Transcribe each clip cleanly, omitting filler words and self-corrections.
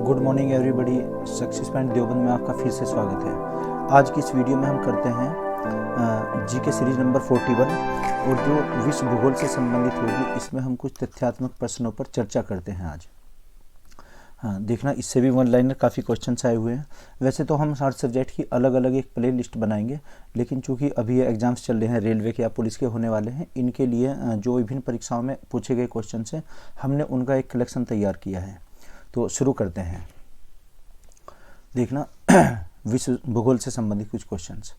Good morning everybody. Success point Deoband में आपका फिर से स्वागत है। आज की इस वीडियो में हम करते हैं जीके सीरीज नंबर 41 और जो विश्व भूगोल से संबंधित होगी इसमें हम कुछ तथ्यात्मक प्रश्नों पर चर्चा करते हैं आज। हाँ, देखना इससे भी वन लाइनर काफ़ी क्वेश्चंस आए हुए हैं। वैसे तो हम हर सब्जेक्ट की अलग अलग एक प्ले लिस्ट बनाएंगे, लेकिन चूंकि अभी ये एग्जाम्स चल रहे हैं, रेलवे के या पुलिस के होने वाले हैं, इनके लिए जो विभिन्न परीक्षाओं में पूछे गए क्वेश्चन हैं हमने उनका एक कलेक्शन तैयार किया है। तो शुरू करते हैं। देखना विश्व भूगोल से संबंधित कुछ क्वेश्चंस।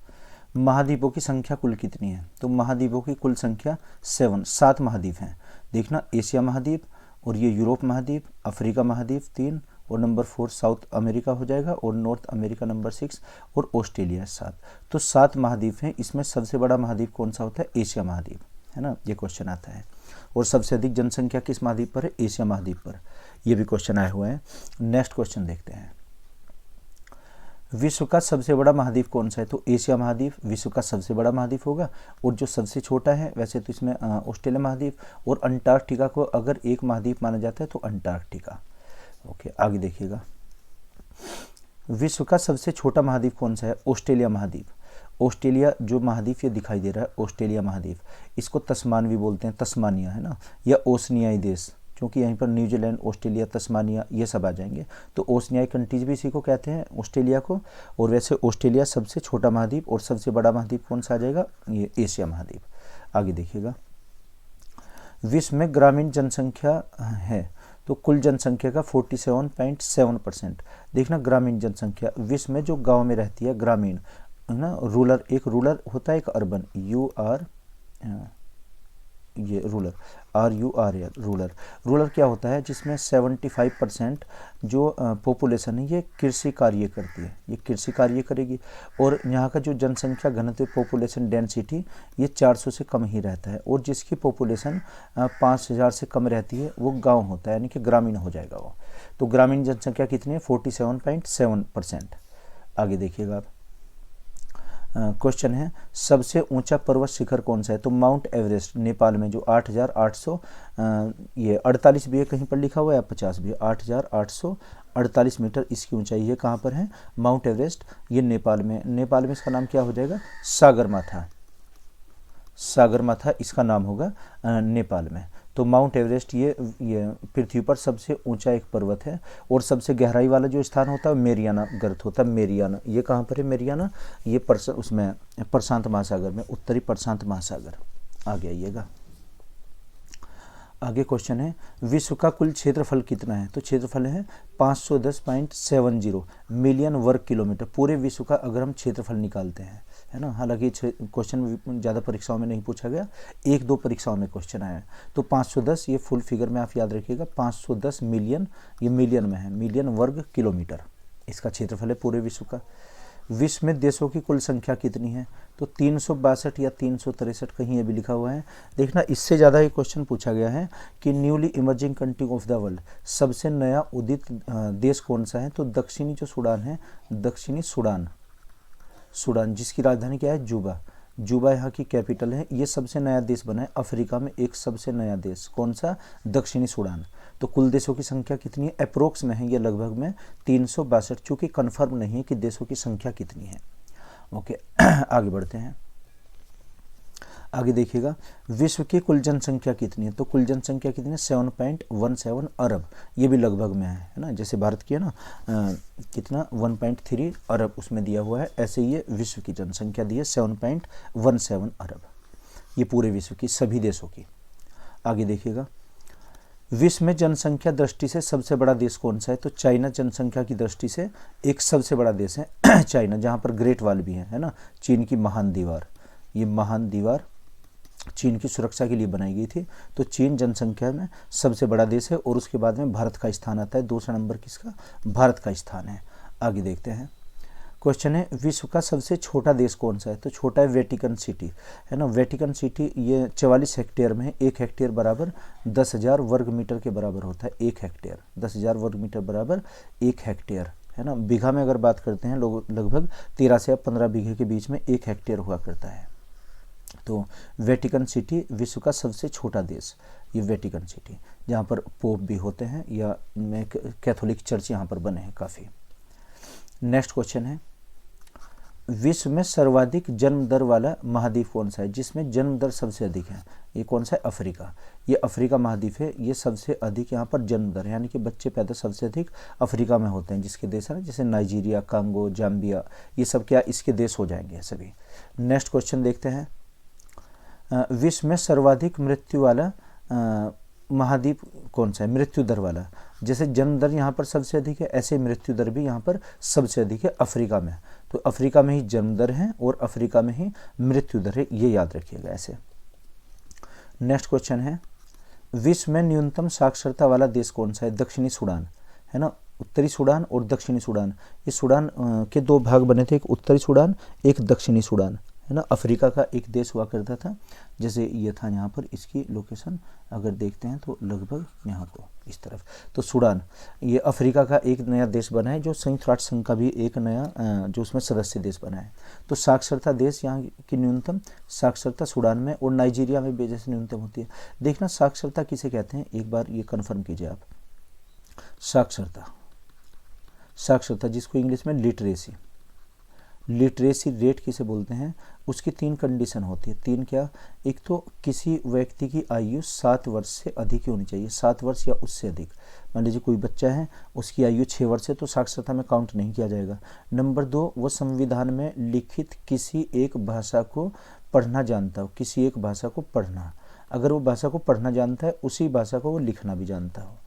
महाद्वीपों की संख्या कुल कितनी है? तो महाद्वीपों की कुल संख्या 7 महाद्वीप हैं। देखना एशिया महाद्वीप और ये यूरोप महाद्वीप, अफ्रीका महाद्वीप 3 और नंबर 4 साउथ अमेरिका हो जाएगा और नॉर्थ अमेरिका नंबर 6 और ऑस्ट्रेलिया 7। तो 7 महाद्वीप हैं। इसमें सबसे बड़ा महाद्वीप कौन सा होता है? एशिया महाद्वीप, है ना, ये क्वेश्चन आता है। और सबसे अधिक जनसंख्या किस महाद्वीप पर है? एशिया महाद्वीप पर। ये भी क्वेश्चन आए हुए हैं। नेक्स्ट क्वेश्चन देखते हैं। विश्व का सबसे बड़ा महाद्वीप कौन सा है? तो एशिया महाद्वीप विश्व का सबसे बड़ा महाद्वीप होगा। और जो सबसे छोटा है वैसे तो इसमें ऑस्ट्रेलिया महाद्वीप और अंटार्कटिका को अगर एक महाद्वीप माना जाता है तो अंटार्कटिका। ओके, आगे देखिएगा। विश्व का सबसे छोटा महाद्वीप कौन सा है? ऑस्ट्रेलिया महाद्वीप। ऑस्ट्रेलिया जो महाद्वीप ये दिखाई दे रहा है, ऑस्ट्रेलिया महाद्वीप, इसको तस्मान भी बोलते हैं, तस्मानिया, है ना, या ओशनियाई देश, क्योंकि यहीं पर न्यूजीलैंड, ऑस्ट्रेलिया, तस्मानिया ये सब आ जाएंगे। तो ओशनियाई कंट्रीज भी इसी को कहते हैं, ऑस्ट्रेलिया को। और वैसे ऑस्ट्रेलिया सबसे छोटा महाद्वीप और सबसे बड़ा महाद्वीप कौन सा आ जाएगा? ये एशिया महाद्वीप। आगे देखिएगा। विश्व में ग्रामीण जनसंख्या है तो कुल जनसंख्या का 47.7%। देखना ग्रामीण जनसंख्या विश्व में जो गाँव में रहती है, ग्रामीण, है ना, रूरल, एक रूरल होता है एक अर्बन, ये रूरल, RURL, रूरल क्या होता है? जिसमें 75% जो पॉपुलेशन है ये कृषि कार्य करती है, ये कृषि कार्य करेगी। और यहाँ का जो जनसंख्या घनत्व, पॉपुलेशन डेंसिटी, ये 400 से कम ही रहता है। और जिसकी पॉपुलेशन 5000 से कम रहती है वो गांव होता है, यानी कि ग्रामीण हो जाएगा वो। तो ग्रामीण जनसंख्या कितनी है? 47.7%। आगे देखिएगा आप। क्वेश्चन है सबसे ऊंचा पर्वत शिखर कौन सा है? तो माउंट एवरेस्ट, नेपाल में, जो 8800 ये 48 भी है, कहीं पर लिखा हुआ है 50 भी है, 8848 मीटर इसकी ऊंचाई है। कहाँ पर है? माउंट एवरेस्ट, ये नेपाल में। नेपाल में इसका नाम क्या हो जाएगा? सागरमाथा। सागरमाथा इसका नाम होगा नेपाल में। तो माउंट एवरेस्ट ये पृथ्वी पर सबसे ऊंचा एक पर्वत है। और सबसे गहराई वाला जो स्थान होता है मेरियाना गर्त होता है। मेरियाना ये कहाँ पर है? मेरियाना ये उसमें प्रशांत महासागर में, उत्तरी प्रशांत महासागर। आगे आइएगा। आगे क्वेश्चन है विश्व का कुल क्षेत्रफल कितना है? तो क्षेत्रफल है 510.70 मिलियन वर्ग किलोमीटर। पूरे विश्व का अगर हम क्षेत्रफल निकालते हैं, है ना, हालांकि क्वेश्चन ज़्यादा परीक्षाओं में नहीं पूछा गया, 1-2 परीक्षाओं में क्वेश्चन आया है। तो 510 ये फुल फिगर में आप याद रखिएगा, 510 मिलियन, ये मिलियन में है, मिलियन वर्ग किलोमीटर इसका क्षेत्रफल है पूरे विश्व का। विश्व में देशों की कुल संख्या कितनी है? तो 362 या 363 कहीं ये भी लिखा हुआ है। देखना इससे ज़्यादा ये क्वेश्चन पूछा गया है कि newly emerging country of the world, सबसे नया उदित देश कौन सा है? तो दक्षिणी जो सूडान है, दक्षिणी सूडान, जिसकी राजधानी क्या है? जुबा। जुबा यहाँ की कैपिटल है। ये सबसे नया देश बना है अफ्रीका में, एक सबसे नया देश। कौन सा? दक्षिणी सूडान। तो कुल देशों की संख्या कितनी है? अप्रोक्स में है ये लगभग में 362, चूँकि कन्फर्म नहीं है कि देशों की संख्या कितनी है। ओके, आगे बढ़ते हैं। आगे देखिएगा विश्व की कुल जनसंख्या कितनी है? तो कुल जनसंख्या कितनी है? 7.17 अरब। ये भी लगभग में है ना, जैसे भारत की है ना, कितना 1.3 अरब उसमें दिया हुआ है, ऐसे ये विश्व की जनसंख्या दी है 7.17 अरब, ये पूरे विश्व की, सभी देशों की। आगे देखिएगा विश्व में जनसंख्या दृष्टि से सबसे बड़ा देश कौन सा है? तो चाइना जनसंख्या की दृष्टि से एक सबसे बड़ा देश है चाइना, जहाँ पर ग्रेट वॉल भी है ना, चीन की महान दीवार, ये महान दीवार चीन की सुरक्षा के लिए बनाई गई थी। तो चीन जनसंख्या में सबसे बड़ा देश है। और उसके बाद में भारत का स्थान आता है, दूसरा नंबर किसका? भारत का स्थान है। आगे देखते हैं। क्वेश्चन है विश्व का सबसे छोटा देश कौन सा है? तो छोटा है वेटिकन सिटी, है ना। वेटिकन सिटी ये 44 हेक्टेयर में है। 1 हेक्टेयर बराबर 10,000 वर्ग मीटर के बराबर होता है। 1 हेक्टेयर 10,000 वर्ग मीटर बराबर 1 हेक्टेयर, है ना। बीघा में अगर बात करते हैं लोग लगभग 13 से 15 बीघे के बीच में 1 हेक्टेयर हुआ करता है। तो वेटिकन सिटी विश्व का सबसे छोटा देश, ये वेटिकन सिटी, जहाँ पर पोप भी होते हैं या कैथोलिक चर्च यहाँ पर बने हैं काफ़ी। नेक्स्ट क्वेश्चन है, विश्व में सर्वाधिक जन्म दर वाला महाद्वीप कौन सा है, जिसमें जन्म दर सबसे अधिक है? ये कौन सा है? अफ्रीका। ये अफ्रीका महाद्वीप है, ये सबसे अधिक यहाँ पर जन्म दर, यानी कि बच्चे पैदा सबसे अधिक अफ्रीका में होते हैं, जिसके देश है ना, जैसे नाइजीरिया, कांगो, जाम्बिया, ये सब क्या इसके देश हो जाएंगे सभी। नेक्स्ट क्वेश्चन देखते हैं, विश्व में सर्वाधिक मृत्यु वाला महाद्वीप कौन सा है? मृत्यु दर वाला, जैसे जन्म दर यहाँ पर सबसे अधिक है, ऐसे मृत्यु दर भी यहाँ पर सबसे अधिक है अफ्रीका में। तो अफ्रीका में ही जन्म दर है और अफ्रीका में ही मृत्यु दर है, ये याद रखिएगा ऐसे। नेक्स्ट क्वेश्चन है, विश्व में न्यूनतम साक्षरता वाला देश कौन सा है? दक्षिणी सूडान, है ना, उत्तरी सूडान और दक्षिणी सूडान। इस सूडान के दो भाग बने थे, एक उत्तरी सूडान, एक दक्षिणी सूडान, है ना। अफ्रीका का एक देश हुआ करता था, जैसे ये था यहाँ पर, इसकी लोकेशन अगर देखते हैं तो लगभग यहाँ को इस तरफ, तो सूडान, ये अफ्रीका का एक नया देश बना है, जो संयुक्त राष्ट्र संघ का भी एक नया जो उसमें सदस्य देश बना है। तो साक्षरता देश यहाँ की न्यूनतम साक्षरता सूडान में और नाइजीरिया में भी जैसे न्यूनतम होती है। देखना साक्षरता किसे कहते हैं, एक बार ये कन्फर्म कीजिए आप। साक्षरता जिसको इंग्लिश में लिटरेसी रेट किसे बोलते हैं? उसकी 3 कंडीशन होती है। 3 क्या? एक तो किसी व्यक्ति की आयु 7 वर्ष से अधिक ही होनी चाहिए, 7 वर्ष या उससे अधिक। मान लीजिए कोई बच्चा है, उसकी आयु 6 वर्ष है, तो साक्षरता में काउंट नहीं किया जाएगा। नंबर 2, वो संविधान में लिखित किसी एक भाषा को पढ़ना जानता हो, किसी एक भाषा को पढ़ना, अगर वो भाषा को पढ़ना जानता है, उसी भाषा को वो लिखना भी जानता हो,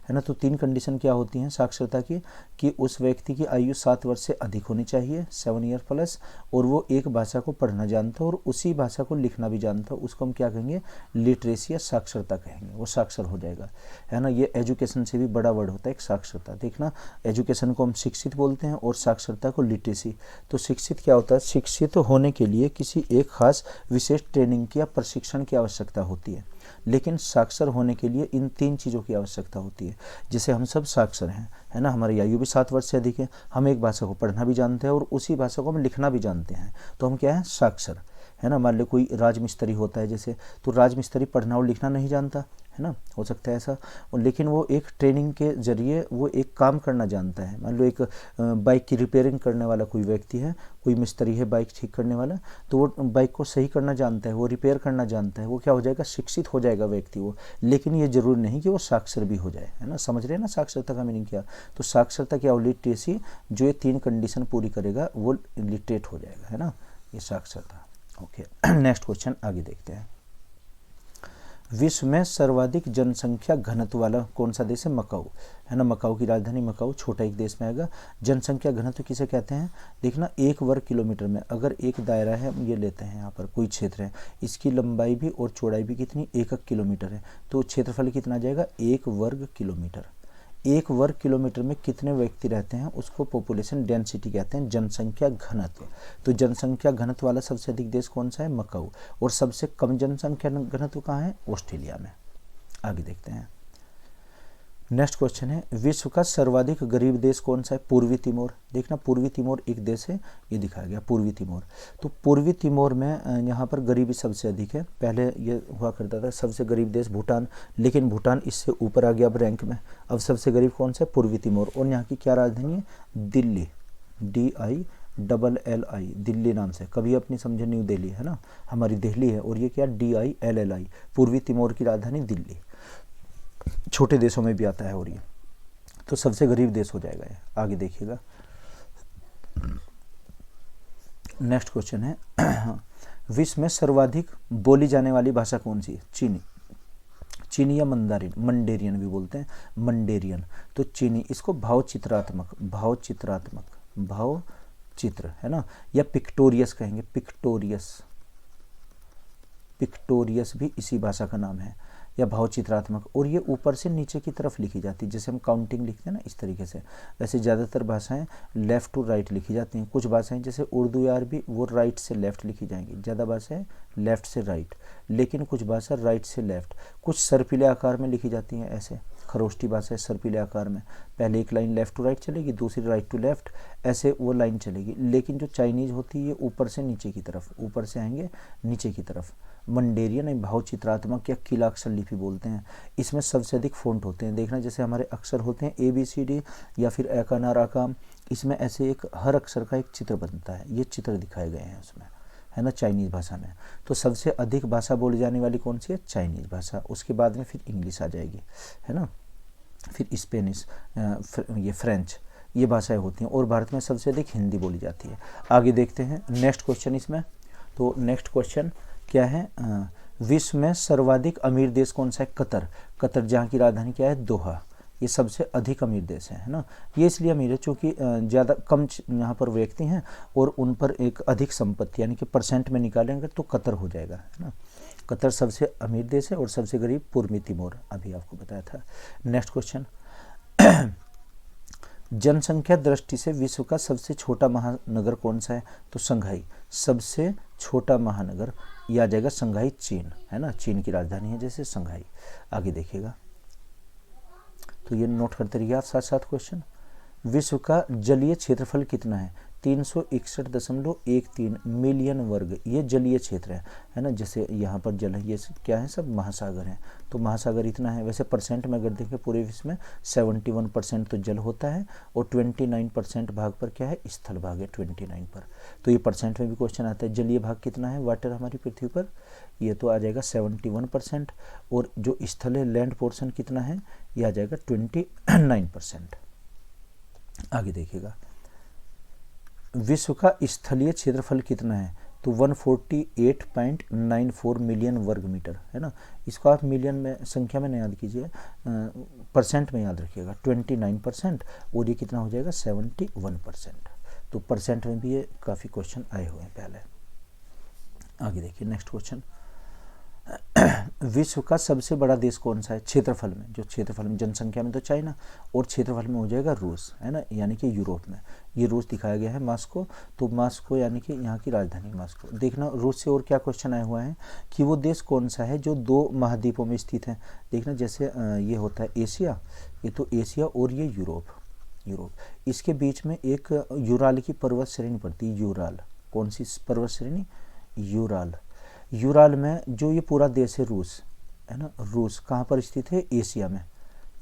है ना। तो 3 कंडीशन क्या होती हैं साक्षरता की, कि उस व्यक्ति की आयु 7 वर्ष से अधिक होनी चाहिए, 7 ईयर प्लस, और वो एक भाषा को पढ़ना जानता हो और उसी भाषा को लिखना भी जानता हो, उसको हम क्या कहेंगे? लिटरेसी या साक्षरता कहेंगे, वो साक्षर हो जाएगा, है ना। ये एजुकेशन से भी बड़ा वर्ड होता है एक साक्षरता। देखना, एजुकेशन को हम शिक्षित बोलते हैं और साक्षरता को लिटरेसी। तो शिक्षित क्या होता है? शिक्षित होने के लिए किसी एक खास विशेष ट्रेनिंग की या प्रशिक्षण की आवश्यकता होती है, लेकिन साक्षर होने के लिए इन 3 चीज़ों की आवश्यकता होती है। जैसे हम सब साक्षर हैं, है ना, हमारी आयु भी 7 वर्ष से अधिक है, हम एक भाषा को पढ़ना भी जानते हैं और उसी भाषा को हम लिखना भी जानते हैं, तो हम क्या है? साक्षर, है ना। मान लो कोई राजमिस्त्री होता है जैसे, तो राजमिस्त्री पढ़ना और लिखना नहीं जानता, है ना, हो सकता है ऐसा, लेकिन वो एक ट्रेनिंग के जरिए वो एक काम करना जानता है। मान लो एक बाइक की रिपेयरिंग करने वाला कोई व्यक्ति है, कोई मिस्त्री है बाइक ठीक करने वाला, तो वो बाइक को सही करना जानता है, वो रिपेयर करना जानता है, वो क्या हो जाएगा? शिक्षित हो जाएगा व्यक्ति वो। लेकिन ये जरूरी नहीं कि वो साक्षर भी हो जाए, है ना। समझ रहे हैं ना साक्षरता का मीनिंग क्या? तो साक्षरता क्या? लिटरेसी, जो ये 3 कंडीशन पूरी करेगा वो लिटरेट हो जाएगा, है ना, ये साक्षरता। ओके, नेक्स्ट क्वेश्चन आगे देखते हैं। विश्व में सर्वाधिक जनसंख्या घनत्व वाला कौन सा देश है? मकाऊ, है ना। मकाऊ की राजधानी मकाऊ, छोटा एक देश में आएगा। जनसंख्या घनत्व किसे कहते हैं? देखना, 1 वर्ग किलोमीटर में अगर एक दायरा है, हम ये लेते हैं यहाँ पर कोई क्षेत्र है, इसकी लंबाई भी और चौड़ाई भी कितनी? 1 किलोमीटर है, तो क्षेत्रफल कितना आ जाएगा? 1 वर्ग किलोमीटर। 1 वर्ग किलोमीटर में कितने व्यक्ति रहते हैं उसको पॉपुलेशन डेंसिटी कहते हैं, जनसंख्या घनत्व। तो जनसंख्या घनत्व वाला सबसे अधिक देश कौन सा है? मकाऊ। और सबसे कम जनसंख्या घनत्व कहाँ है? ऑस्ट्रेलिया में। आगे देखते हैं। नेक्स्ट क्वेश्चन है, विश्व का सर्वाधिक गरीब देश कौन सा है? पूर्वी तिमोर। देखना, पूर्वी तिमोर एक देश है, ये दिखाया गया पूर्वी तिमोर। तो पूर्वी तिमोर में यहाँ पर गरीबी सबसे अधिक है। पहले ये हुआ करता था सबसे गरीब देश भूटान, लेकिन भूटान इससे ऊपर आ गया अब रैंक में। अब सबसे गरीब कौन सा है? पूर्वी तिमोर। और यहाँ की क्या राजधानी है? दिल्ली, DILLI, दिल्ली नाम से। कभी अपनी समझे न्यू दिल्ली, है ना, हमारी दिल्ली है, और ये क्या? DILLI, पूर्वी तिमोर की राजधानी दिल्ली। छोटे देशों में भी आता है, और ये तो सबसे गरीब देश हो जाएगा ये। आगे देखिएगा, नेक्स्ट क्वेश्चन है, विश्व में सर्वाधिक बोली जाने वाली भाषा कौन सी है? चीनी या मंडेरियन भी बोलते हैं, मंडेरियन। तो चीनी, इसको भावचित्र, है ना, या पिक्टोरियस कहेंगे, पिक्टोरियस भी इसी भाषा का नाम है। या भावचित्रात्मक, और ये ऊपर से नीचे की तरफ लिखी जाती है, जैसे हम काउंटिंग लिखते हैं ना इस तरीके से। वैसे ज़्यादातर भाषाएं लेफ़्ट टू राइट लिखी जाती हैं, कुछ भाषाएं जैसे उर्दू या अरबी वो राइट से लेफ़्ट लिखी जाएंगी, ज़्यादा भाषाएं लेफ़्ट से राइट, लेकिन कुछ भाषा राइट से लेफ़्ट, कुछ सर्पिले आकार में लिखी जाती हैं, ऐसे खरोष्टी भाषा सर्पिले आकार में, पहले एक लाइन लेफ़्ट टू राइट चलेगी, दूसरी राइट टू लेफ़्ट, ऐसे वो लाइन चलेगी। लेकिन जो चाइनीज़ होती है ये ऊपर से नीचे की तरफ, ऊपर से आएंगे नीचे की तरफ। मंडेरियन या भावचित्रात्मक या किला अक्षर लिपि बोलते हैं। इसमें सबसे अधिक फ़ॉन्ट होते हैं, देखना जैसे हमारे अक्षर होते हैं ABCD या फिर एकानार आकाम, इसमें ऐसे एक हर अक्षर का एक चित्र बनता है, ये चित्र दिखाए गए हैं उसमें, है ना, चाइनीज़ भाषा में। तो सबसे अधिक भाषा बोली जाने वाली कौन सी है? चाइनीज़ भाषा। उसके बाद में फिर इंग्लिश आ जाएगी, है ना, फिर स्पेनिश, ये फ्रेंच, ये भाषाएं होती हैं। और भारत में सबसे अधिक हिंदी बोली जाती है। आगे देखते हैं नेक्स्ट क्वेश्चन इसमें। तो नेक्स्ट क्वेश्चन क्या है? विश्व में सर्वाधिक अमीर देश कौन सा है? कतर। कतर जहाँ की राजधानी क्या है? दोहा। ये सबसे अधिक अमीर देश है ना। ये इसलिए अमीर है क्योंकि ज़्यादा कम यहाँ पर व्यक्ति हैं और उन पर एक अधिक संपत्ति, यानी कि परसेंट में निकालेंगे तो कतर हो जाएगा, है ना। कतर सबसे अमीर देश है और सबसे गरीब पूर्वी तिमोर, अभी आपको बताया था। नेक्स्ट क्वेश्चन, जनसंख्या दृष्टि से विश्व का सबसे छोटा महानगर कौन सा है? तो संघाई। सबसे छोटा महानगर यह आ जाएगा संघाई, चीन, है ना, चीन की राजधानी है जैसे संघाई। आगे देखिएगा, तो ये नोट करते रहिए आप साथ साथ क्वेश्चन। विश्व का जलीय क्षेत्रफल कितना है? 361.13 मिलियन वर्ग, ये जलीय क्षेत्र है ना। जैसे यहाँ पर जल है, ये क्या है? सब महासागर हैं, तो महासागर इतना है। वैसे परसेंट में अगर देखें पूरे विश्व में 71% तो जल होता है और 29% भाग पर क्या है? स्थल भाग है 29 पर। तो ये परसेंट में भी क्वेश्चन आता है, जलीय भाग कितना है वाटर हमारी पृथ्वी पर? ये तो आ जाएगा 71%। और जो स्थल है लैंड पोर्शन कितना है? ये आ जाएगा 29%। आगे देखिएगा, विश्व का स्थलीय क्षेत्रफल कितना है? तो 148.94 मिलियन वर्ग मीटर, है ना। इसको आप मिलियन में, संख्या में नहीं याद कीजिए, परसेंट में याद रखिएगा। 29% और ये कितना हो जाएगा? 71%। तो परसेंट में भी ये काफ़ी क्वेश्चन आए हुए हैं पहले। आगे देखिए नेक्स्ट क्वेश्चन, विश्व का सबसे बड़ा देश कौन सा है? क्षेत्रफल में, जो क्षेत्रफल में, जनसंख्या में तो चाइना, और क्षेत्रफल में हो जाएगा रूस, है ना, यानी कि यूरोप में। ये रूस दिखाया गया है, मॉस्को। तो मॉस्को यानी कि यहाँ की राजधानी मॉस्को। देखना रूस से और क्या क्वेश्चन आए हुए हैं कि वो देश कौन सा है जो 2 महाद्वीपों में स्थित है। देखना जैसे ये होता है एशिया, ये तो एशिया, और ये यूरोप। इसके बीच में एक यूराल की पर्वत श्रेणी पड़ती है। यूराल, कौन सी पर्वत श्रेणी? यूराल में जो ये पूरा देश है रूस, है ना, रूस कहाँ पर स्थित है? एशिया में।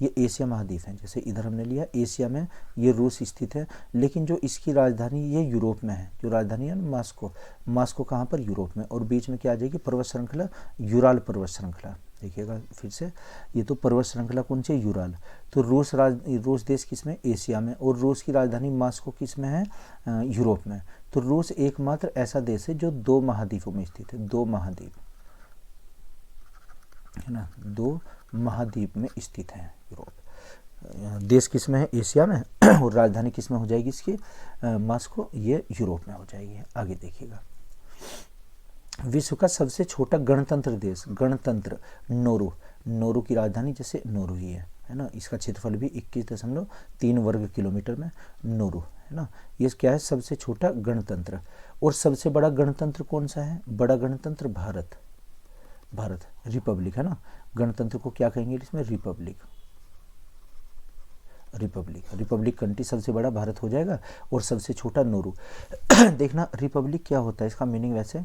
ये एशिया महाद्वीप है, जैसे इधर हमने लिया एशिया में, ये रूस स्थित है। लेकिन जो इसकी राजधानी ये यूरोप में है, जो राजधानी है मॉस्को कहाँ पर? यूरोप में। और बीच में क्या आ जाएगी? पर्वत श्रृंखला, यूराल पर्वत श्रृंखला। देखिएगा फिर से, ये तो पर्वत श्रृंखला कौन सी? यूराल। तो रूस देश किस में? एशिया में। और रूस की राजधानी मॉस्को किस में है? यूरोप में। तो रूस एकमात्र ऐसा देश है जो 2 महाद्वीपों में स्थित है। 2 महाद्वीप, है ना, 2 महाद्वीप में स्थित है यूरोप। देश किस में है? एशिया में। और राजधानी किस में हो जाएगी इसकी? मॉस्को, ये यूरोप में हो जाएगी। आगे देखिएगा, विश्व का सबसे छोटा गणतंत्र देश, गणतंत्र नोरू की राजधानी जैसे नोरू ही है ना। इसका क्षेत्रफल भी 21.3 वर्ग किलोमीटर में नोरू, है ना। ये क्या है? सबसे छोटा गणतंत्र। और सबसे बड़ा गणतंत्र कौन सा है? बड़ा गणतंत्र भारत, रिपब्लिक, है ना। गणतंत्र को क्या कहेंगे इसमें? रिपब्लिक कंट्री सबसे बड़ा भारत हो जाएगा और सबसे छोटा नोरू। देखना रिपब्लिक क्या होता है, इसका मीनिंग वैसे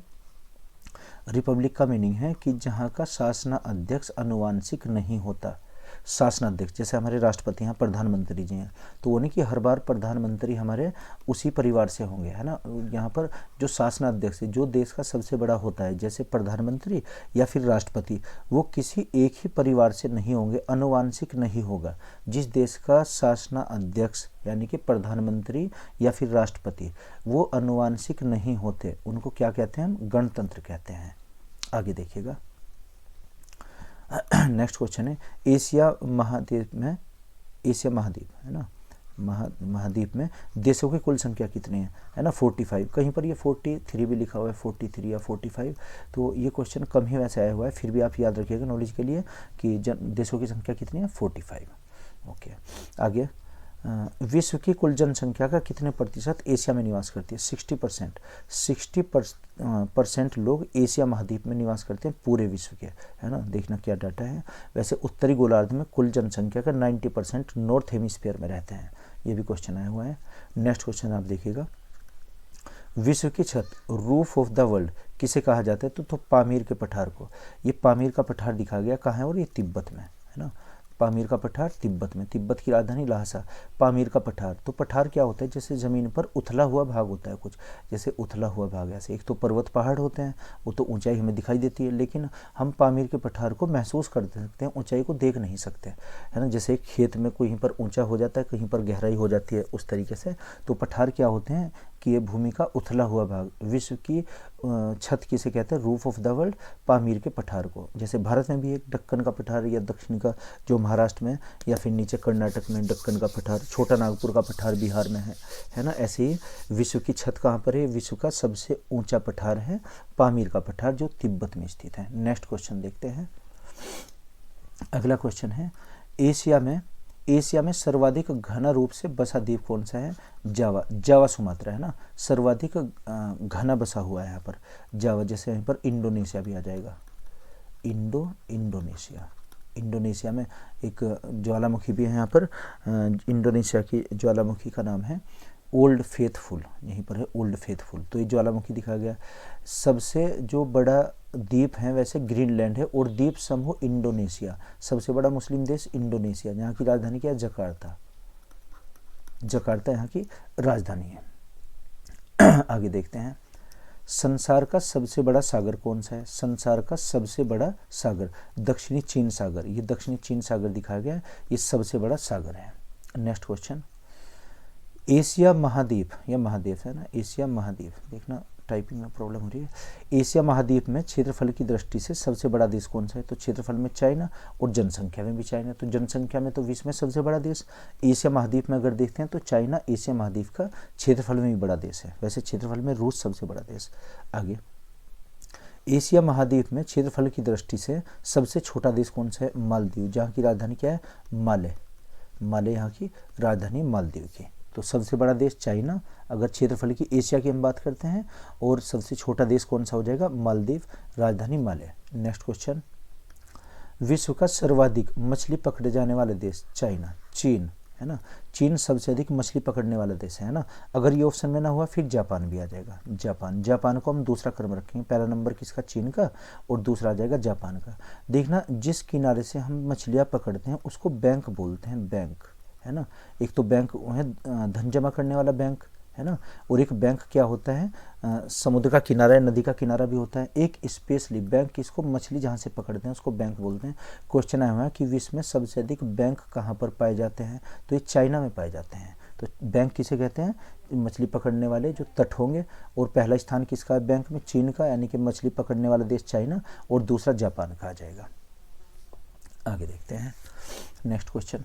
रिपब्लिक का मीनिंग है कि जहाँ का शासनाध्यक्ष अनुवांशिक नहीं होता। शासनाध्यक्ष जैसे हमारे राष्ट्रपति हैं, प्रधानमंत्री जी हैं, तो वो नहीं कि हर बार प्रधानमंत्री हमारे उसी परिवार से होंगे, है ना। यहाँ पर जो शासनाध्यक्ष है, जो देश का सबसे बड़ा होता है, जैसे प्रधानमंत्री या फिर राष्ट्रपति, वो किसी एक ही परिवार से नहीं होंगे, अनुवांशिक नहीं होगा। जिस देश का शासनाध्यक्ष यानी कि प्रधानमंत्री या फिर राष्ट्रपति वो अनुवांशिक नहीं होते, उनको क्या कहते हैं? हम गणतंत्र कहते हैं। आगे देखिएगा, नेक्स्ट क्वेश्चन है, एशिया महाद्वीप, है ना, महाद्वीप में देशों की कुल संख्या कितनी है ना 45। कहीं पर ये 43 भी लिखा हुआ है, 43 या 45, तो ये क्वेश्चन कम ही वैसे आया हुआ है, फिर भी आप याद रखिएगा नॉलेज के लिए कि देशों की संख्या कितनी है 45। ओके, आगे विश्व की कुल जनसंख्या का कितने प्रतिशत एशिया में निवास करती है? 60%। 60% लोग एशिया महाद्वीप में निवास करते हैं पूरे विश्व के, है ना। देखना क्या डाटा है। वैसे उत्तरी गोलार्ध में कुल जनसंख्या का 90% नॉर्थ हेमिस्फीयर में रहते हैं। ये भी क्वेश्चन आया हुआ है। नेक्स्ट क्वेश्चन आप देखिएगा, विश्व की छत रूफ ऑफ द वर्ल्ड किसे कहा जाता है? तो पामीर के पठार को। ये पामीर का पठार दिखा गया कहाँ है, और ये तिब्बत में, है ना। पामीर का पठार तिब्बत में, तिब्बत की राजधानी लहासा। पामीर का पठार, तो पठार क्या होता है? जैसे ज़मीन पर उथला हुआ भाग होता है कुछ, जैसे उथला हुआ भाग ऐसे। एक तो पर्वत पहाड़ होते हैं, वो तो ऊंचाई हमें दिखाई देती है, लेकिन हम पामीर के पठार को महसूस कर सकते हैं, ऊंचाई को देख नहीं सकते, है ना। जैसे खेत में कहीं पर ऊंचा हो जाता है, कहीं पर गहराई हो जाती है, उस तरीके से। तो पठार क्या होते हैं कि ये भूमि का उथला हुआ भाग। विश्व की छत किसे कहते हैं? Roof of the world, Pamir के पठार को। जैसे भारत में भी एक दक्कन का पठार या दक्षिण का जो महाराष्ट्र में, या फिर नीचे कर्नाटक में दक्कन का पठार, छोटा नागपुर का पठार बिहार में है ना। ऐसे ही विश्व की छत कहाँ पर है? विश्व का सबसे ऊंचा पठार है पामीर का पठार, जो तिब्बत में स्थित है। नेक्स्ट क्वेश्चन देखते हैं। अगला क्वेश्चन है, एशिया में सर्वाधिक घना रूप से बसा द्वीप कौन सा है? जावा सुमात्रा, है ना। सर्वाधिक घना बसा हुआ है यहाँ पर जावा। जैसे यहाँ पर इंडोनेशिया भी आ जाएगा, इंडोनेशिया में एक ज्वालामुखी भी है यहाँ पर। इंडोनेशिया की ज्वालामुखी का नाम है ओल्ड फेथफुल, यहीं पर है ओल्ड फेथफुल। तो ये ज्वालामुखी दिखा गया। सबसे जो बड़ा द्वीप है वैसे ग्रीनलैंड है, और द्वीप समूह इंडोनेशिया। सबसे बड़ा मुस्लिम देश इंडोनेशिया, यहाँ की राजधानी क्या है? जकार्ता यहाँ की राजधानी है। आगे देखते हैं, संसार का सबसे बड़ा सागर कौन सा है? संसार का सबसे बड़ा सागर दक्षिणी चीन सागर। ये दक्षिणी चीन सागर दिखाया गया है, ये सबसे बड़ा सागर है। नेक्स्ट क्वेश्चन, एशिया महाद्वीप, यह महाद्वीप है ना, एशिया महाद्वीप। देखना टाइपिंग में प्रॉब्लम हो रही है। एशिया महाद्वीप में क्षेत्रफल की दृष्टि से सबसे बड़ा देश कौन सा है? तो क्षेत्रफल में चाइना, और जनसंख्या में भी चाइना। तो जनसंख्या में तो विश्व में सबसे बड़ा देश। एशिया महाद्वीप में अगर देखते हैं तो चाइना एशिया महाद्वीप का क्षेत्रफल में भी बड़ा देश है। वैसे क्षेत्रफल में रूस सबसे बड़ा देश। आगे, एशिया महाद्वीप में क्षेत्रफल की दृष्टि से सबसे छोटा देश कौन सा है? मालदीव, जहाँ की राजधानी क्या है? माले यहाँ की राजधानी मालदीव की। तो सबसे बड़ा देश चाइना अगर क्षेत्रफल की एशिया की हम बात करते हैं, और सबसे छोटा देश कौन सा हो जाएगा? मालदीव, राजधानी माले। नेक्स्ट क्वेश्चन, विश्व का सर्वाधिक मछली पकड़े जाने वाला देश? चाइना, चीन, है ना। चीन सबसे अधिक मछली पकड़ने वाला देश है ना। अगर ये ऑप्शन में ना हुआ फिर जापान भी आ जाएगा। जापान को हम दूसरा क्रम रखेंगे। पहला नंबर किसका? चीन का, और दूसरा आ जाएगा जापान का। देखना, जिस किनारे से हम मछलियाँ पकड़ते हैं उसको बैंक बोलते हैं, बैंक, है ना। एक तो बैंक है धन जमा करने वाला बैंक, है ना, और एक बैंक क्या होता है? समुद्र का किनारा या नदी का किनारा भी होता है। एक स्पेशली बैंक, किसको? मछली जहाँ से पकड़ते हैं उसको बैंक बोलते हैं। क्वेश्चन आया हुआ है कि विश्व में सबसे अधिक बैंक कहाँ पर पाए जाते हैं? तो ये चाइना में पाए जाते हैं। तो बैंक किसे कहते हैं? मछली पकड़ने वाले जो तट होंगे। और पहला स्थान किसका है बैंक में? चीन का, यानी कि मछली पकड़ने वाला देश चाइना, और दूसरा जापान का आ जाएगा। आगे देखते हैं नेक्स्ट क्वेश्चन,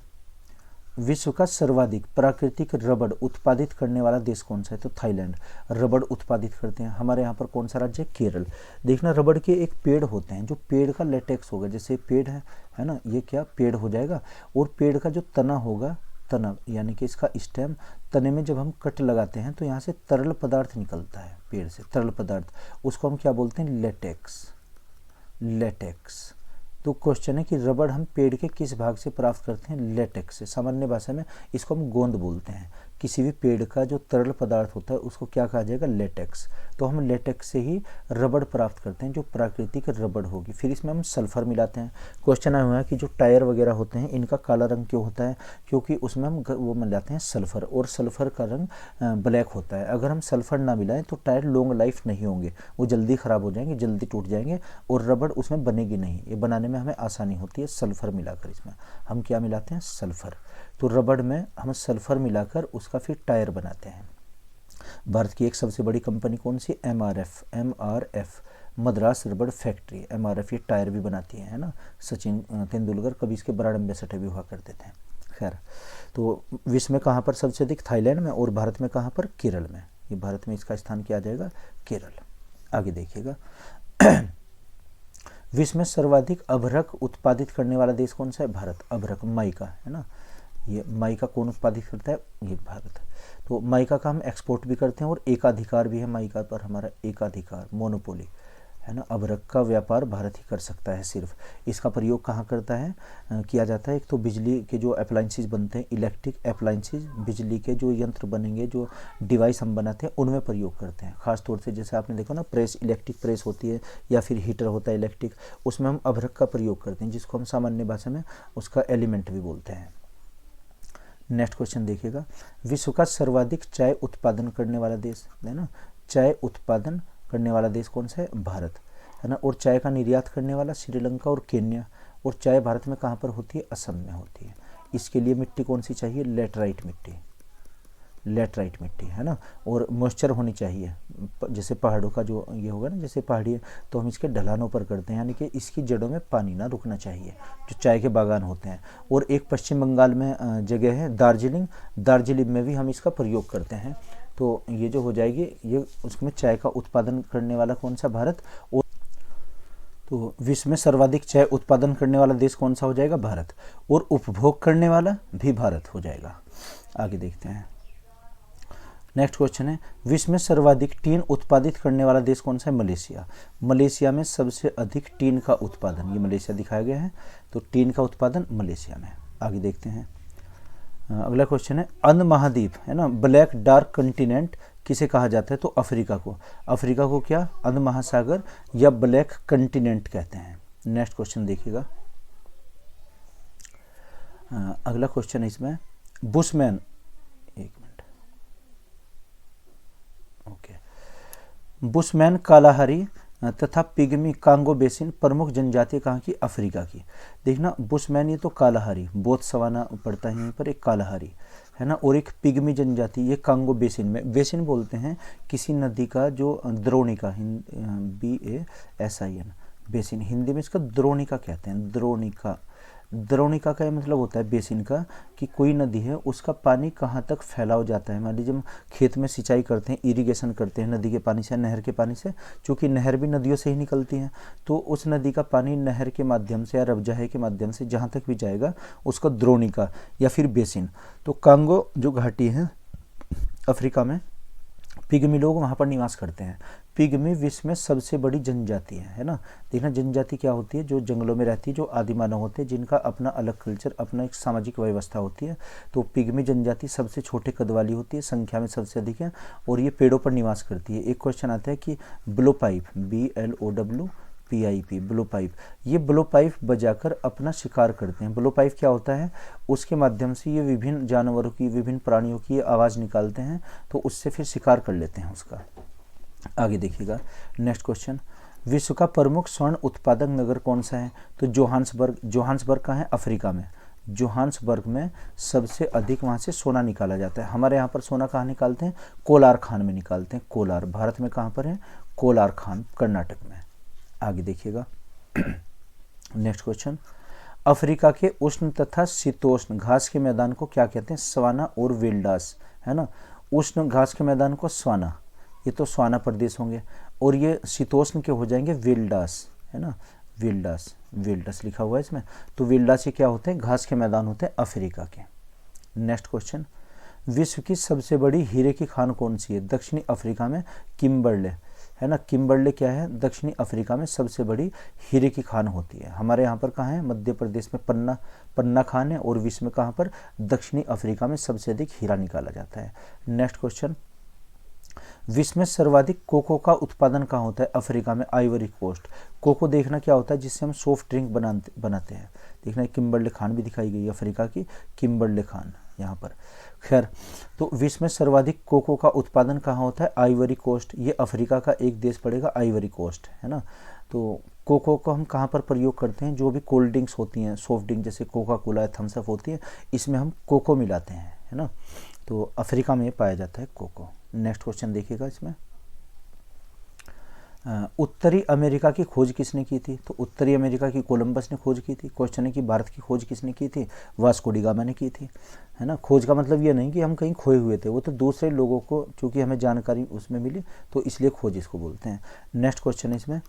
विश्व का सर्वाधिक प्राकृतिक रबड़ उत्पादित करने वाला देश कौन सा है? तो थाईलैंड रबड़ उत्पादित करते हैं। हमारे यहाँ पर कौन सा राज्य है? केरल। देखना, रबड़ के एक पेड़ होते हैं, जो पेड़ का लेटेक्स होगा, जैसे पेड़ है ना, ये क्या पेड़ हो जाएगा, और पेड़ का जो तना होगा, तना यानी कि इसका स्टेम, तने में जब हम कट लगाते हैं तो यहाँ से तरल पदार्थ निकलता है, पेड़ से तरल पदार्थ, उसको हम क्या बोलते हैं? लेटेक्स। तो क्वेश्चन है कि रबड़ हम पेड़ के किस भाग से प्राप्त करते हैं? लेटेक्स से। सामान्य भाषा में इसको हम गोंद बोलते हैं। किसी भी पेड़ का जो तरल पदार्थ होता है उसको क्या कहा जाएगा? लेटेक्स। तो हम लेटेक्स से ही रबड़ प्राप्त करते हैं, जो प्राकृतिक रबड़ होगी। फिर इसमें हम सल्फर मिलाते हैं। क्वेश्चन आया हुआ है कि जो टायर वगैरह होते हैं इनका काला रंग क्यों होता है? क्योंकि उसमें हम वो मिलाते हैं सल्फर, और सल्फर का रंग ब्लैक होता है। अगर हम सल्फर ना मिलाएं तो टायर लॉन्ग लाइफ नहीं होंगे, वो जल्दी ख़राब हो जाएंगे, जल्दी टूट जाएंगे, और रबड़ उसमें बनेगी नहीं। ये बनाने में हमें आसानी होती है सल्फर मिलाकर। इसमें हम क्या मिलाते हैं? सल्फर। तो रबड़ में हम सल्फर मिलाकर उसका फिर टायर बनाते हैं। भारत की एक सबसे बड़ी कंपनी कौन सी? MRF, मद्रास रबड़ फैक्ट्री। MRF ये टायर भी बनाती है ना। सचिन तेंदुलकर कभी इसके ब्रांड एम्बेसडर भी हुआ करते थे। खैर, तो विश्व में कहाँ पर सबसे अधिक? थाईलैंड में। और भारत में कहाँ पर? केरल में। ये भारत में इसका स्थान क्या आ जाएगा? केरल। आगे देखिएगा विश्व में सर्वाधिक अभ्रक उत्पादित करने वाला देश कौन सा है? भारत। अभ्रक माइका है ना, ये माइका कौन उत्पादित करता है? ये भारत। तो माइका का हम एक्सपोर्ट भी करते हैं और एकाधिकार भी है माइका पर हमारा, एकाधिकार, मोनोपोली है ना। अभ्रक का व्यापार भारत ही कर सकता है सिर्फ। इसका प्रयोग कहाँ करता है? किया जाता है। एक तो बिजली के जो अप्लाइंसेस बनते हैं, इलेक्ट्रिक अप्लाइंसेस, बिजली के जो यंत्र बनेंगे, जो डिवाइस हम बनाते हैं, उनमें प्रयोग करते हैं। खास तौर से जैसे आपने देखा ना, प्रेस, इलेक्ट्रिक प्रेस होती है या फिर हीटर होता है इलेक्ट्रिक, उसमें हम अभ्रक का प्रयोग करते हैं, जिसको हम सामान्य भाषा में उसका एलिमेंट भी बोलते हैं। नेक्स्ट क्वेश्चन देखिएगा, विश्व का सर्वाधिक चाय उत्पादन करने वाला देश है ना, चाय उत्पादन करने वाला देश कौन सा है? भारत है ना। और चाय का निर्यात करने वाला श्रीलंका और केन्या। और चाय भारत में कहाँ पर होती है? असम में होती है। इसके लिए मिट्टी कौन सी चाहिए? लेटराइट मिट्टी, लेटराइट मिट्टी है ना। और मॉइस्चर होनी चाहिए, जैसे पहाड़ों का जो ये होगा ना, जैसे पहाड़ी है तो हम इसके ढलानों पर करते हैं, यानी कि इसकी जड़ों में पानी ना रुकना चाहिए, जो चाय के बागान होते हैं। और एक पश्चिम बंगाल में जगह है दार्जिलिंग, दार्जिलिंग में भी हम इसका प्रयोग करते हैं। तो ये जो हो जाएगी, ये उसमें चाय का उत्पादन करने वाला कौन सा? भारत। और तो विश्व में सर्वाधिक चाय उत्पादन करने वाला देश कौन सा हो जाएगा? भारत। और उपभोग करने वाला भी भारत हो जाएगा। आगे देखते हैं, नेक्स्ट क्वेश्चन है, विश्व में सर्वाधिक टीन उत्पादित करने वाला देश कौन सा है? मलेशिया। मलेशिया में सबसे अधिक टीन का उत्पादन, ये मलेशिया दिखाया गया है, तो टीन का उत्पादन मलेशिया में। आगे देखते हैं, अगला क्वेश्चन है, अंध महाद्वीप है ना, ब्लैक डार्क कंटिनेंट किसे कहा जाता है? तो अफ्रीका को। अफ्रीका को क्या? अंध महासागर या ब्लैक कंटिनेंट कहते हैं। नेक्स्ट क्वेश्चन देखिएगा, अगला क्वेश्चन है इसमें, बुशमैन, एक मिनट, ओके, बुशमैन कालाहारी तथा पिग्मी कांगो बेसिन प्रमुख जनजाति कहाँ की? अफ्रीका की। देखना, बुशमैन ये तो कालाहारी, बोत्सवाना पड़ता है यहीं पर, एक कालाहारी है ना, और एक पिग्मी जनजाति, ये कांगो बेसिन में। बेसिन बोलते हैं किसी नदी का जो द्रोणिका, BASIN, बेसिन, हिंदी में इसका द्रोणिका कहते हैं, द्रोणिका। द्रोणिका का मतलब होता है बेसिन का, कि कोई नदी है उसका पानी कहाँ तक फैलाव जाता है। मान लीजिए हम खेत में सिंचाई करते हैं, इरिगेशन करते हैं नदी के पानी से, नहर के पानी से, चूँकि नहर भी नदियों से ही निकलती हैं, तो उस नदी का पानी नहर के माध्यम से या रबजाहे के माध्यम से जहाँ तक भी जाएगा उसका द्रोणिका या फिर बेसिन। तो कांगो जो घाटी है अफ्रीका में, पिग्मी लोग वहाँ पर निवास करते हैं। पिग्मी विश्व में सबसे बड़ी जनजाति है ना। देखना, जनजाति क्या होती है? जो जंगलों में रहती है, जो आदि मानव होते हैं, जिनका अपना अलग कल्चर, अपना एक सामाजिक व्यवस्था होती है। तो पिग्मी जनजाति सबसे छोटे कद वाली होती है, संख्या में सबसे अधिक है, और ये पेड़ों पर निवास करती है। एक क्वेश्चन आता है कि blow pipe, BLOWPIP, blow pipe, ये ब्लो पाइप बजाकर अपना शिकार करते हैं। ब्लो पाइप क्या होता है? उसके माध्यम से ये विभिन्न जानवरों की, विभिन्न प्राणियों की आवाज़ निकालते हैं, तो उससे फिर शिकार कर लेते हैं उसका। आगे देखिएगा, नेक्स्ट क्वेश्चन, विश्व का प्रमुख स्वर्ण उत्पादक नगर कौन सा है? तो जोहान्सबर्ग। जोहान्सबर्ग कहाँ है? अफ्रीका में। जोहान्सबर्ग में सबसे अधिक वहाँ से सोना निकाला जाता है। हमारे यहाँ पर सोना कहाँ निकालते हैं? कोलार खान में निकालते हैं। कोलार भारत में कहाँ पर है? कोलार खान कर्नाटक में। आगे देखिएगा, नेक्स्ट क्वेश्चन, अफ्रीका के उष्ण तथा शीतोष्ण घास के मैदान को क्या कहते हैं? सवाना और विल्डास है ना। उष्ण घास के मैदान को सवाना, ये तो सवाना प्रदेश होंगे, और ये शीतोष्ण के हो जाएंगे विल्डास है ना, विल्डास, विल्डास लिखा हुआ है इसमें। तो विल्डास ये क्या होते हैं? घास के मैदान होते हैं अफ्रीका के। नेक्स्ट क्वेश्चन, विश्व की सबसे बड़ी हीरे की खान कौन सी है? दक्षिणी अफ्रीका में किम्बरले है ना। किम्बरले क्या है? दक्षिणी अफ्रीका में सबसे बड़ी हीरे की खान होती है। हमारे यहाँ पर कहाँ है? मध्य प्रदेश में पन्ना खान है, और विश्व में कहाँ पर? दक्षिणी अफ्रीका में सबसे अधिक हीरा निकाला जाता है। नेक्स्ट क्वेश्चन, विश्व में सर्वाधिक कोको का उत्पादन कहाँ होता है? अफ्रीका में, आइवरी कोस्ट। कोको देखना क्या होता है? जिससे हम सॉफ्ट ड्रिंक बनाते हैं। देखना, किम्बरले खान भी दिखाई गई अफ्रीका की, किम्बरले खान यहाँ पर। खैर, तो विश्व में सर्वाधिक कोको का उत्पादन कहाँ होता है? Ivory coast. ये अफ्रीका का एक देश पड़ेगा, आइवरी कोस्ट है ना। तो कोको को हम कहाँ पर प्रयोग करते हैं? जो भी कोल्ड ड्रिंक्स होती हैं, सॉफ्ट ड्रिंक जैसे कोका कोला, थम्स अप होती है, इसमें हम कोको मिलाते हैं है ना। तो अफ्रीका में पाया जाता है कोको। नेक्स्ट क्वेश्चन देखिएगा इसमें, उत्तरी अमेरिका की खोज किसने की थी? तो उत्तरी अमेरिका की कोलंबस ने खोज की थी। क्वेश्चन है कि भारत की खोज किसने की थी? वास्को डी गामा ने की थी, है ना। खोज का मतलब ये नहीं कि हम कहीं खोए हुए थे, वो तो दूसरे लोगों को चूंकि हमें जानकारी उसमें मिली तो इसलिए खोज इसको बोलते हैं। नेक्स्ट क्वेश्चन है इसमें,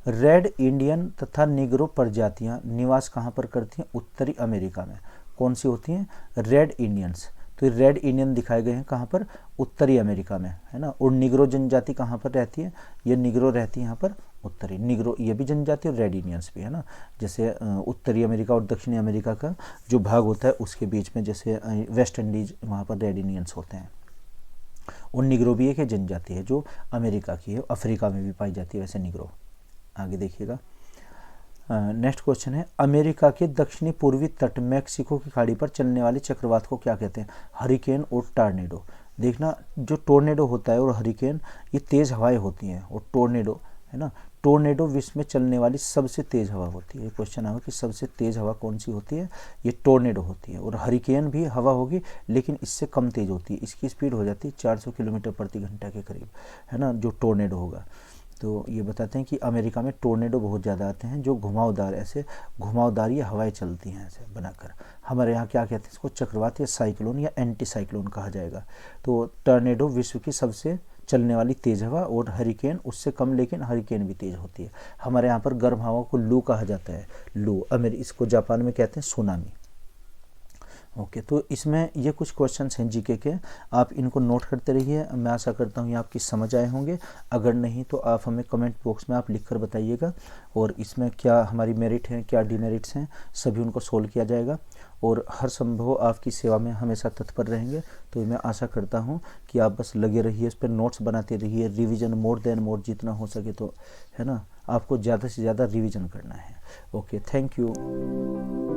रेड इंडियन तथा निग्रो प्रजातियां निवास कहाँ पर करती हैं? उत्तरी अमेरिका में। कौन सी होती हैं? Red Indians. तो रेड इंडियन दिखाए गए हैं कहाँ पर? उत्तरी अमेरिका में, है ना। और निग्रो जनजाति कहाँ पर रहती है? ये निग्रो रहती है यहाँ पर उत्तरी। निग्रो ये भी जनजाति और रेड इंडियंस भी, है ना। जैसे उत्तरी अमेरिका और दक्षिणी अमेरिका का जो भाग होता है उसके बीच में जैसे वेस्ट इंडीज, वहाँ पर रेड इंडियंस होते हैं। और निग्रो भी एक जनजाति है जो अमेरिका की है, अफ्रीका में भी पाई जाती है वैसे निग्रो। आगे देखिएगा, नेक्स्ट क्वेश्चन है, अमेरिका के दक्षिणी पूर्वी तट मैक्सिको की खाड़ी पर चलने वाले चक्रवात को क्या कहते हैं? हरिकेन और टॉर्नेडो। देखना, जो टोर्नेडो होता है और हरिकेन ये तेज़ हवाएं होती हैं, और टोर्नेडो, है ना, टोर्नेडो विश्व में चलने वाली सबसे तेज़ हवा होती है। क्वेश्चन आएगा कि सबसे तेज़ हवा कौन सी होती है? ये टोर्नेडो होती है। और हरिकेन भी हवा होगी लेकिन इससे कम तेज़ होती है, इसकी स्पीड हो जाती है 400 किलोमीटर प्रति घंटा के करीब, है ना, जो टोर्नेडो होगा। तो ये बताते हैं कि अमेरिका में टोर्नेडो बहुत ज़्यादा आते हैं जो घुमावदार, ऐसे घुमावदार ये हवाएं चलती हैं ऐसे बनाकर। हमारे यहाँ क्या कहते हैं इसको? चक्रवात या साइक्लोन या एंटी साइक्लोन कहा जाएगा। तो टॉर्नेडो विश्व की सबसे चलने वाली तेज़ हवा, और हरिकेन उससे कम, लेकिन हरिकेन भी तेज़ होती है। हमारे यहाँ पर गर्म हवा को लू कहा जाता है, लू। इसको जापान में कहते हैं सुनामी। ओके, तो इसमें ये कुछ क्वेश्चंस हैं जीके के, आप इनको नोट करते रहिए। मैं आशा करता हूँ ये आपकी समझ आए होंगे। अगर नहीं तो आप हमें कमेंट बॉक्स में आप लिख कर बताइएगा, और इसमें क्या हमारी मेरिट हैं, क्या डिमेरिट्स हैं, सभी उनको सोल्व किया जाएगा। और हर संभव आपकी सेवा में हमेशा तत्पर रहेंगे। तो मैं आशा करता हूँ कि आप बस लगे रहिए, इस पर नोट्स बनाते रहिए, रिवीजन मोर देन मोर जितना हो सके तो, है ना, आपको ज़्यादा से ज़्यादा रिवीजन करना है। Okay, thank you.